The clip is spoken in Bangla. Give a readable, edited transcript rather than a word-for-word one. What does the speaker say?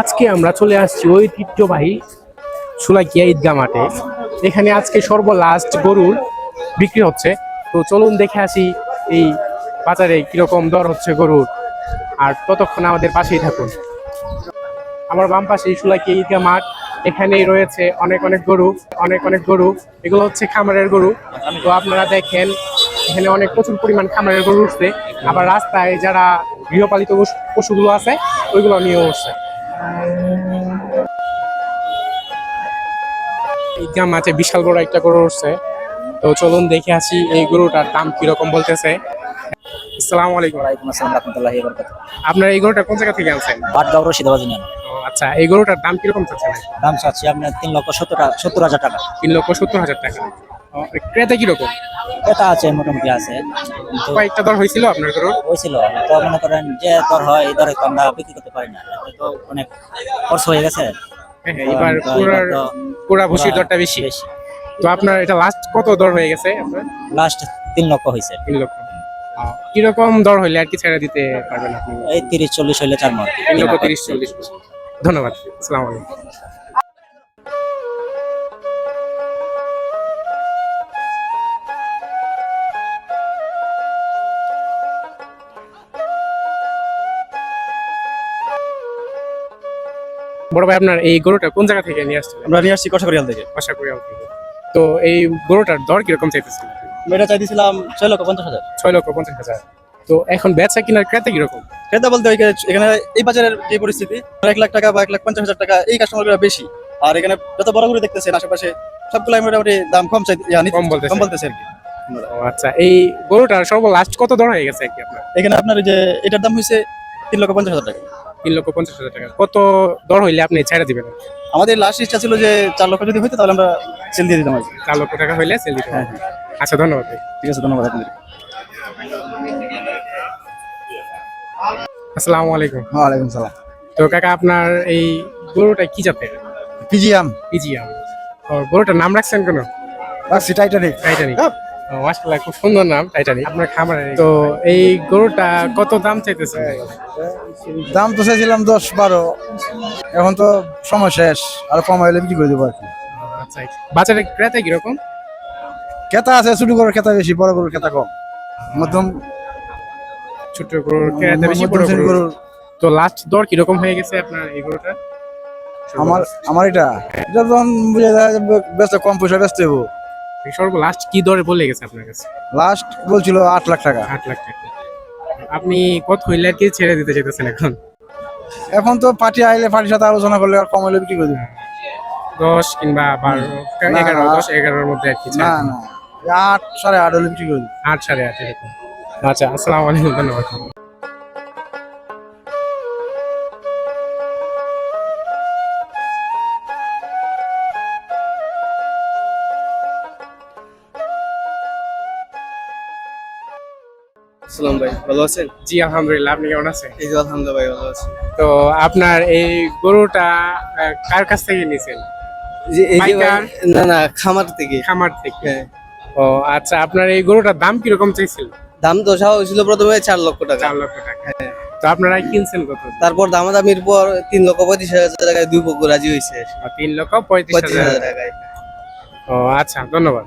আজকে আমরা চলে আসছি ঐতিহ্যবাহী শোলাকিয়া ঈদগাহ মাঠে। এখানে আজকে সর্বলাস্ট গরুর বিক্রি হচ্ছে। তো চলুন দেখে আসি এই বাজারে কিরকম দর হচ্ছে গরুর, আর ততক্ষণ আমাদের পাশেই থাকুন। আমার বাম পাশে শোলাকিয়া ঈদগাহ মাঠ। এখানেই রয়েছে অনেক অনেক গরু। এগুলো হচ্ছে খামারের গরু। তো আপনারা দেখেন এখানে অনেক প্রচুর পরিমাণ খামারের গরু উঠছে। আবার রাস্তায় যারা গৃহপালিত পশুগুলো আছে ওইগুলো নিয়েও উঠছে। ঈদগাহ মাঠে বিশাল বড় একটা গরু উঠছে। তো চলুন দেখে আসি এই গরুটার দাম কিরকম বলতেছে। আসসালামু আলাইকুম। ওয়ালাইকুম আসসালাম রাহমাতুল্লাহি ওয়া বারাকাতুহু। আপনার এই গরুটা কোন জায়গা থেকে আনছেন? পাটগাঁও রশিদাবাদ ইউনিয়ন। ও আচ্ছা, এই গরুটার দাম কিরকম চাচ্ছেন? দাম চাচ্ছি আপনার 3,70,000 টাকা। 3,70,000 টাকা। ও, ক্রেতা কিরকম? এটা আছে, মোটামুটি আছে, কিন্তু কয়েকটা দর হয়েছিল আপনার গরুর? হয়েছিল। তো মনে করেন যে দর হয় এই দরে তো আমরা বিক্রি করতে পারি না, এটা তো অনেক খরচ হয়ে গেছে। হ্যাঁ, এবার পুরা ভুসির দরটা বেশি। তো আপনার এটা লাস্ট কত দর হয়ে গেছে আপনার? লাস্ট 3 লক্ষ হয়েছে। 3 লক্ষ। কিরকম দর হইলে আর কি ছেড়ে দিতে পারবেন আপনি? এই 30-40 হইলে 4 মণ। 3,30,40। ধন্যবাদ। আসসালামু আলাইকুম। বড় ভাই, আপনার এই গরুটা কোন জায়গা থেকে নিয়ে আসছেন? আমরা নিয়ে আসছি কষাকরিয়াল থেকে। বাসাকুড়িয়াল থেকে। তো এই গরুটার দর কিরকম চাইতেছেন? আমরা এটা চাইছিলাম 6,50,000। 6,50,000। তো এখন বেচা কিনার ক্রেতা কিরকম? ক্রেতা বলতে এখানে এই বাজারের যে পরিস্থিতি, 1,00,000 টাকা বা 1,50,000 টাকা এই কাস্টমারগুলো বেশি। আর এখানে যত বড় করে দেখতেছেন আশেপাশে সবগুলাই মোটামুটি দাম কম কম বলতেছে আর কি। ও আচ্ছা, এই গরুটার সর্বলাস্ট কত দর হয়ে গেছে আর কি আপনার? এখানে আপনার এই যে এটার দাম হয়েছে 3,50,000 টাকা। 3,50,000 টাকা। কত দর হইলে আপনি ছেড়ে দিবেন? আমাদের লাস্ট ইচ্ছা ছিল যে 4 লক্ষ যদি হইতো তাহলে আমরা সেল দিয়ে দিতাম আর কি। 4 লক্ষ টাকা হইলে সেল দিতে হ্যাঁ, হবে। আচ্ছা, ধন্যবাদ ভাই। ঠিক আছে, ধন্যবাদ আপনাদের। আসসালামু আলাইকুম। ওয়ালাইকুম সালাম। তো কাকা, আপনার এই গরুটা কি জাতের? পিজিএম পিজিয়াম। ও, গরুটার নাম রাখছেন কেন? রাখছি টাইটানিক। টাইটানিক। ও মাশাআল্লাহ, খুব সুন্দর নাম টাইটানিক আপনার খামারে। তো এই গরুটা কত দাম চাইতেছে? দাম তো চাইছিলাম 10-12, এখন তো সময় শেষ, আর কম হইলে বিক্রি করে দেবো আর কি। আচ্ছা, বাজারে ক্রেতা কিরকম? ক্রেতা আছে, ছোট গরুর ক্রেতা বেশি, বড় গরুর ক্রেতা কম। মধ্যম ছোট গরুর ক্রেতা বেশি, বড় মধ্যম গরুর। গরুর। তো লাস্ট দর কিরকম হয়ে গেছে আপনার এই গরুটা? আমার এটা যখন বুঝে যায় যে ব্যস্ত, কম পয়সা ব্যস্ত হইব। লাস্ট কি দরে বলে গেছে আপনার কাছে? লাস্ট বলছিল 8 লাখ টাকা। 8 লাখ টাকা। আপনি কত হইলে আর কি ছেড়ে দিতে চাইতেছেন এখন? এখন তো পার্টি আইলে পার্টির সাথে আলোচনা করলে আর কম হইলে বিক্রি করে দেবো। 10 কিংবা 12, 11, 10, 11-এর মধ্যে আর কি না না, 8, 8.5 হলে বিক্রি করে দেবো। 8, 8.5 এরকম। আচ্ছা, আসসালামু আলাইকুম, ধন্যবাদ। সালাম ভাই, ভালো আছেন? জি আলহামদুলিল্লাহ, আপনি কেমন আছেন? এই যে আলহামদুলিল্লাহ ভাই, ভালো আছি। তো আপনার এই গরুটা কার কাছ থেকে নিয়েছেন? যে এই যে পাইকার? না না, খামার থেকে। খামার থেকে। হ্যাঁ। ও আচ্ছা, আপনার এই গরুটার দাম কিরকম চাইছিল? দাম তো চাওয়া হয়েছিল প্রথমে 4 লক্ষ টাকা। 4 লক্ষ টাকা। তো আপনারা কিনছেন কত? তারপর দামাদামির পর 3,35,000 টাকায় দুই পক্ষ রাজি হয়েছে। 3,35,000 35,000 টাকায়। ও আচ্ছা, ধন্যবাদ।